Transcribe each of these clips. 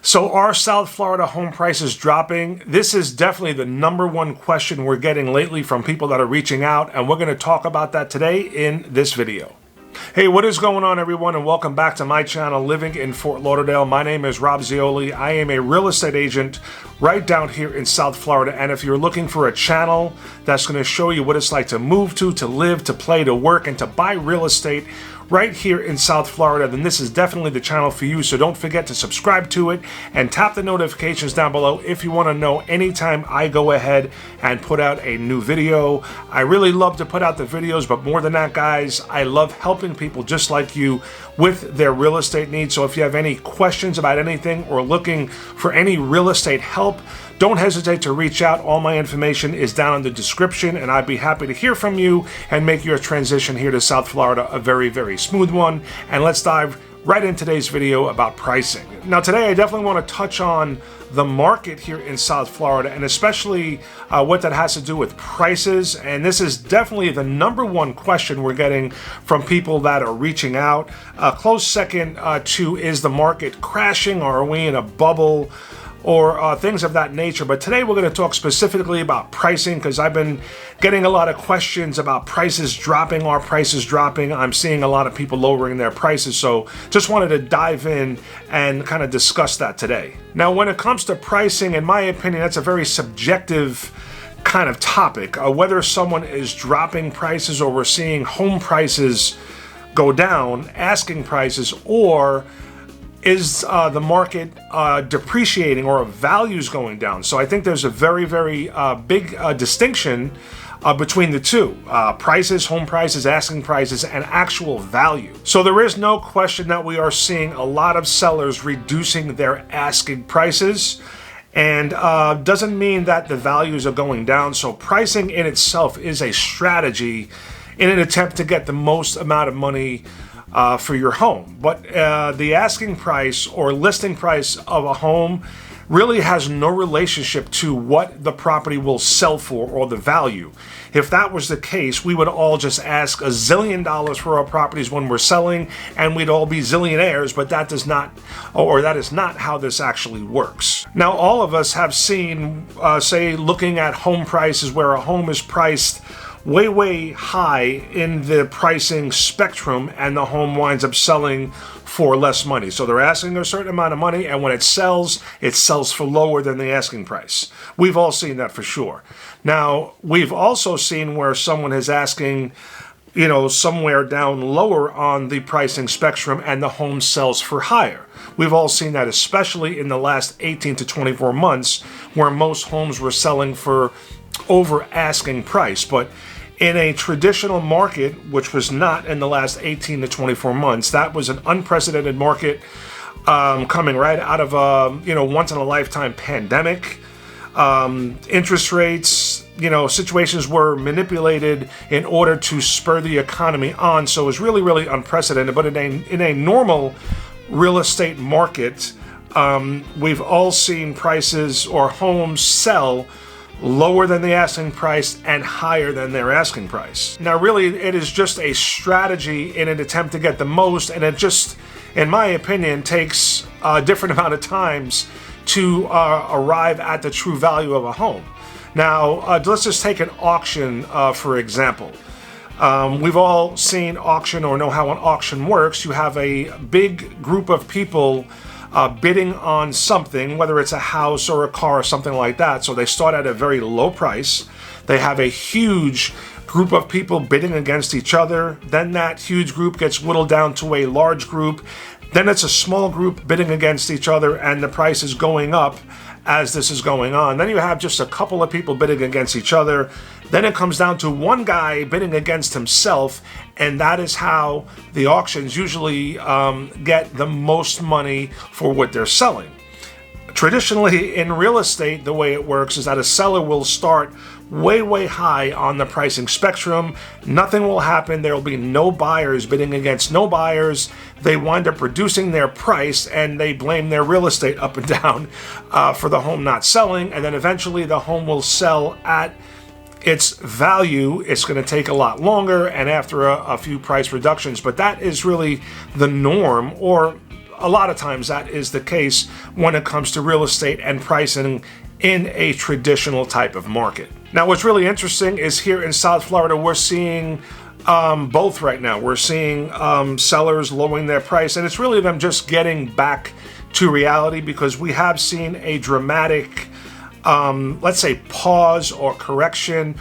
So are South Florida home prices dropping? This is definitely the number one question we're getting lately from people that are reaching out, and we're going to talk about that today in this video. Hey, what is going on, everyone, and welcome back to my channel, Living in Fort Lauderdale. My name is Rob Zeoli. I am a real estate agent right down here in South Florida, and if you're looking for a channel that's going to show you what it's like to move to live, to play, to work, and to buy real estate right here in South Florida, then this is definitely the channel for you. So don't forget to subscribe to it and tap the notifications down below if you want to know anytime I go ahead and put out a new video. I really love to put out the videos, but more than that, guys, I love helping people just like you with their real estate needs. So if you have any questions about anything or looking for any real estate help, don't hesitate to reach out. All my information is down in the description, and I'd be happy to hear from you and make your transition here to South Florida a very, very smooth one. And let's dive right into today's video about pricing. Now, today I definitely want to touch on the market here in South Florida, and especially what that has to do with prices. And this is definitely the number one question we're getting from people that are reaching out. Close second to, is the market crashing, or are we in a bubble, or things of that nature. But today we're going to talk specifically about pricing, because I've been getting a lot of questions about prices dropping. Are prices dropping? I'm seeing a lot of people lowering their prices, so just wanted to dive in and kind of discuss that today. Now, when it comes to pricing, in my opinion, that's a very subjective kind of topic. Whether someone is dropping prices, or we're seeing home prices go down, asking prices, or is the market depreciating, or values going down? So I think there's a very, very big distinction between the two. Prices, home prices, asking prices, and actual value. So there is no question that we are seeing a lot of sellers reducing their asking prices, and doesn't mean that the values are going down. So pricing in itself is a strategy in an attempt to get the most amount of money for your home. But the asking price or listing price of a home really has no relationship to what the property will sell for, or the value. If that was the case, we would all just ask $1 zillion for our properties when we're selling, and we'd all be zillionaires, but that does not, or that is not how this actually works. Now, all of us have seen, say, looking at home prices, where a home is priced way, way high in the pricing spectrum, and the home winds up selling for less money. So they're asking a certain amount of money, and when it sells for lower than the asking price. We've all seen that for sure. Now, we've also seen where someone is asking, somewhere down lower on the pricing spectrum, and the home sells for higher. We've all seen that, especially in the last 18 to 24 months, where most homes were selling for over asking price. But in a traditional market, which was not in the last 18 to 24 months, that was an unprecedented market coming right out of a once in a lifetime pandemic. Interest rates, situations were manipulated in order to spur the economy on. So it was really, really unprecedented. But in a normal real estate market, we've all seen prices or homes sell lower than the asking price and higher than their asking price. Now, really, it is just a strategy in an attempt to get the most, and it just, in my opinion, takes a different amount of times to arrive at the true value of a home. Now, let's just take an auction, for example. We've all seen auction, or know how an auction works. You have a big group of people bidding on something, whether it's a house or a car or something like that. So they start at a very low price. They have a huge group of people bidding against each other. Then that huge group gets whittled down to a large group. Then it's a small group bidding against each other, and the price is going up as this is going on. Then you have just a couple of people bidding against each other. Then it comes down to one guy bidding against himself, and that is how the auctions usually get the most money for what they're selling. Traditionally, in real estate, the way it works is that a seller will start way, way high on the pricing spectrum. Nothing will happen. There will be no buyers bidding against no buyers. They wind up reducing their price, and they blame their real estate up and down for the home not selling. And then eventually the home will sell at its value. It's going to take a lot longer, and after a few price reductions. But that is really the norm, or a lot of times that is the case when it comes to real estate and pricing in a traditional type of market. Now, what's really interesting is here in South Florida, we're seeing both right now. We're seeing sellers lowering their price, and it's really them just getting back to reality, because we have seen a dramatic, let's say, pause or correction,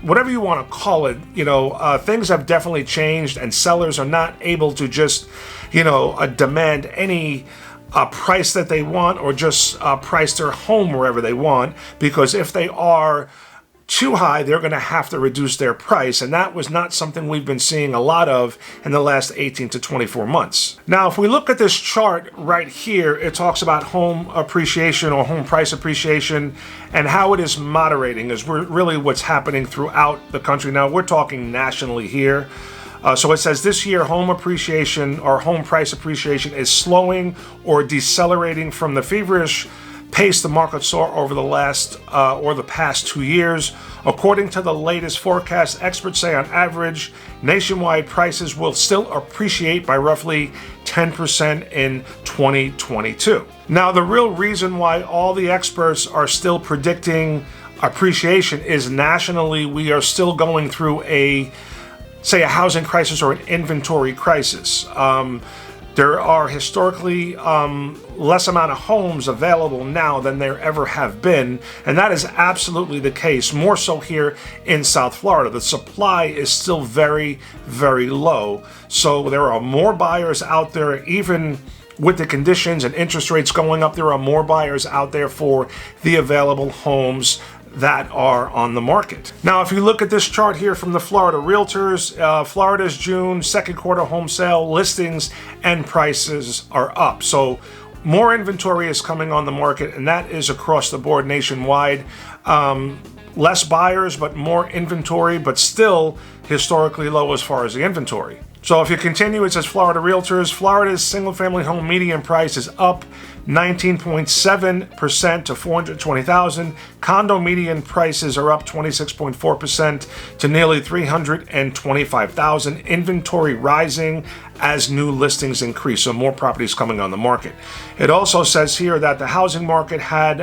whatever you want to call it. Things have definitely changed, and sellers are not able to just, demand any price that they want, or just price their home wherever they want, because if they are too high, they're going to have to reduce their price, and that was not something we've been seeing a lot of in the last 18 to 24 months. Now, if we look at this chart right here, it talks about home appreciation or home price appreciation and how it is moderating is really what's happening throughout the country. Now, we're talking nationally here. So it says this year home appreciation or home price appreciation is slowing or decelerating from the feverish pace the market saw over the past 2 years. According to the latest forecast, experts say on average, nationwide prices will still appreciate by roughly 10% in 2022. Now, the real reason why all the experts are still predicting appreciation is nationally we are still going through a housing crisis or an inventory crisis. There are historically less amount of homes available now than there ever have been, and that is absolutely the case, more so here in South Florida. The supply is still very, very low, so there are more buyers out there. Even with the conditions and interest rates going up, there are more buyers out there for the available homes that are on the market. Now, if you look at this chart here from the Florida Realtors, Florida's June second quarter home sale listings and prices are up. So more inventory is coming on the market, and that is across the board nationwide. Less buyers, but more inventory, but still historically low as far as the inventory. So if you continue, it says Florida Realtors, Florida's single-family home median price is up 19.7% to $420,000. Condo median prices are up 26.4% to nearly $325,000. Inventory rising as new listings increase, so more properties coming on the market. It also says here that the housing market had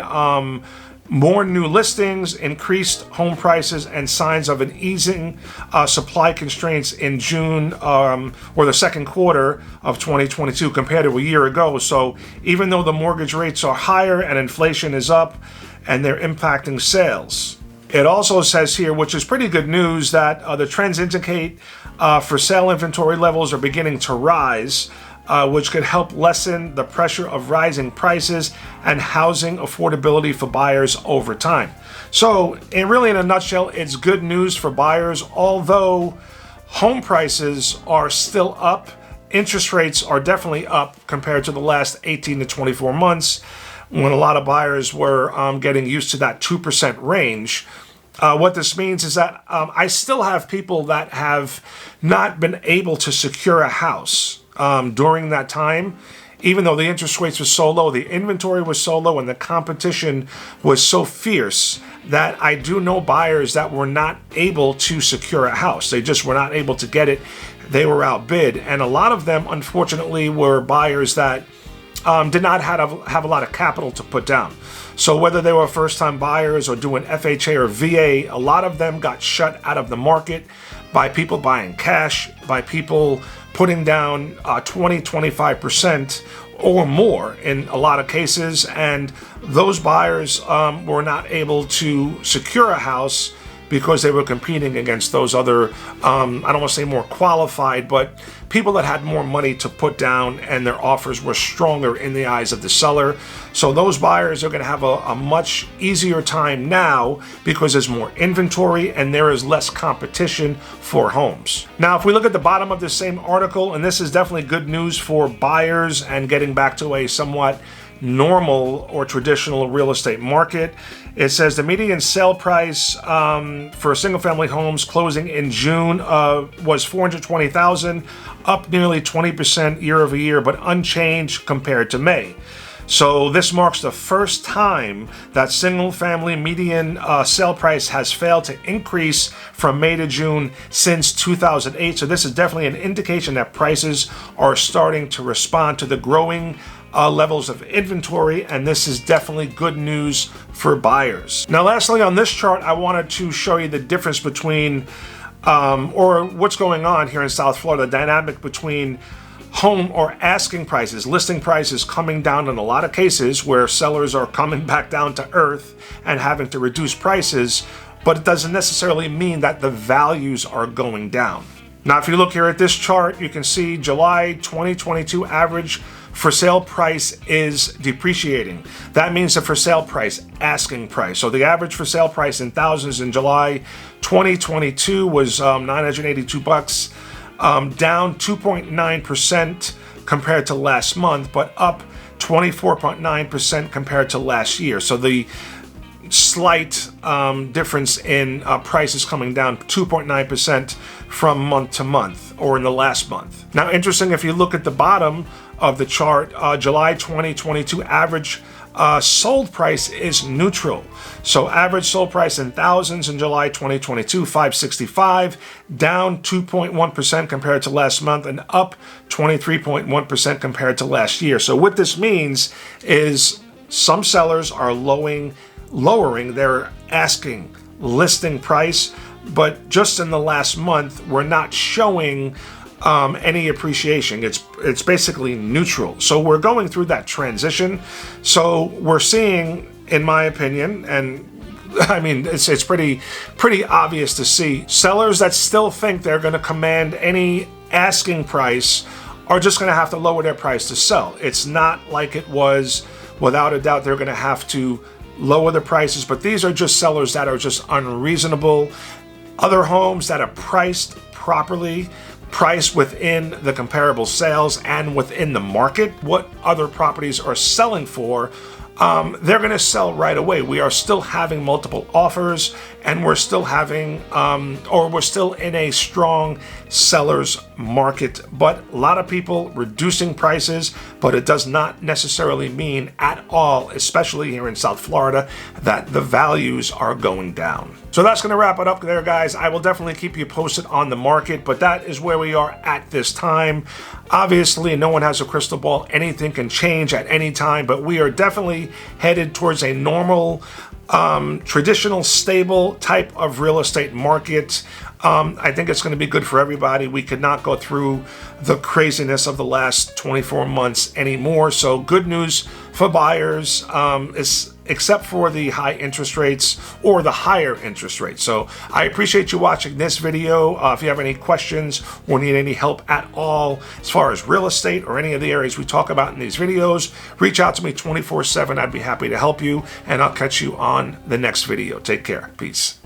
more new listings, increased home prices, and signs of an easing supply constraints in June or the second quarter of 2022 compared to a year ago. So even though the mortgage rates are higher and inflation is up and they're impacting sales. It also says here, which is pretty good news, that the trends indicate for sale inventory levels are beginning to rise, which could help lessen the pressure of rising prices and housing affordability for buyers over time. So, in a nutshell, it's good news for buyers. Although home prices are still up, interest rates are definitely up compared to the last 18 to 24 months, when a lot of buyers were getting used to that 2% range. What this means is that I still have people that have not been able to secure a house during that time. Even though the interest rates were so low, the inventory was so low, and the competition was so fierce, that I do know buyers that were not able to secure a house. They just were not able to get it. They were outbid. And a lot of them, unfortunately, were buyers that did not have a lot of capital to put down. So whether they were first-time buyers or doing FHA or VA, a lot of them got shut out of the market by people buying cash, by people putting down 20-25% or more in a lot of cases, and those buyers were not able to secure a house because they were competing against those other, I don't want to say more qualified, but people that had more money to put down, and their offers were stronger in the eyes of the seller. So those buyers are going to have a much easier time now because there's more inventory and there is less competition for homes. Now, if we look at the bottom of this same article, and this is definitely good news for buyers and getting back to a somewhat normal or traditional real estate market. It says the median sale price for single-family homes closing in June was $420,000, up nearly 20% year over year, but unchanged compared to May. So this marks the first time that single-family median sale price has failed to increase from May to June since 2008. So this is definitely an indication that prices are starting to respond to the growing levels of inventory, and this is definitely good news for buyers. Now, lastly, on this chart, I wanted to show you the difference between, or what's going on here in South Florida, the dynamic between home or asking prices, listing prices coming down in a lot of cases where sellers are coming back down to earth and having to reduce prices, but it doesn't necessarily mean that the values are going down. Now, if you look here at this chart, you can see July 2022 average for sale price is depreciating. That means the for sale price, asking price. So the average for sale price in thousands in July 2022 was $982. Down 2.9% compared to last month, but up 24.9% compared to last year. So the slight difference in prices coming down 2.9% from month to month, or in the last month. Now, interesting, if you look at the bottom of the chart, July 2022 average sold price is neutral. So average sold price in thousands in July 2022, $565, down 2.1% compared to last month and up 23.1% compared to last year. So what this means is some sellers are lowering their asking listing price, but just in the last month, we're not showing any appreciation. It's basically neutral. So we're going through that transition. So we're seeing, in my opinion, and I mean, it's pretty obvious to see, sellers that still think they're going to command any asking price are just going to have to lower their price to sell. It's not like it was. Without a doubt, they're going to have to lower the prices, but these are just sellers that are just unreasonable. Other homes that are priced properly, priced within the comparable sales and within the market, what other properties are selling for, they're going to sell right away. We are still having multiple offers, and we're still having, or we're still in a strong seller's market. But a lot of people reducing prices, but it does not necessarily mean at all, especially here in South Florida, that the values are going down. So that's going to wrap it up there, guys. I will definitely keep you posted on the market, but that is where we are at this time. Obviously, no one has a crystal ball. Anything can change at any time, but we are definitely headed towards a normal, traditional, stable type of real estate market. I think it's going to be good for everybody. We could not go through the craziness of the last 24 months anymore. So good news for buyers, except for the high interest rates or the higher interest rates. So I appreciate you watching this video. If you have any questions or need any help at all as far as real estate or any of the areas we talk about in these videos, reach out to me 24/7. I'd be happy to help you, and I'll catch you on the next video. Take care. Peace.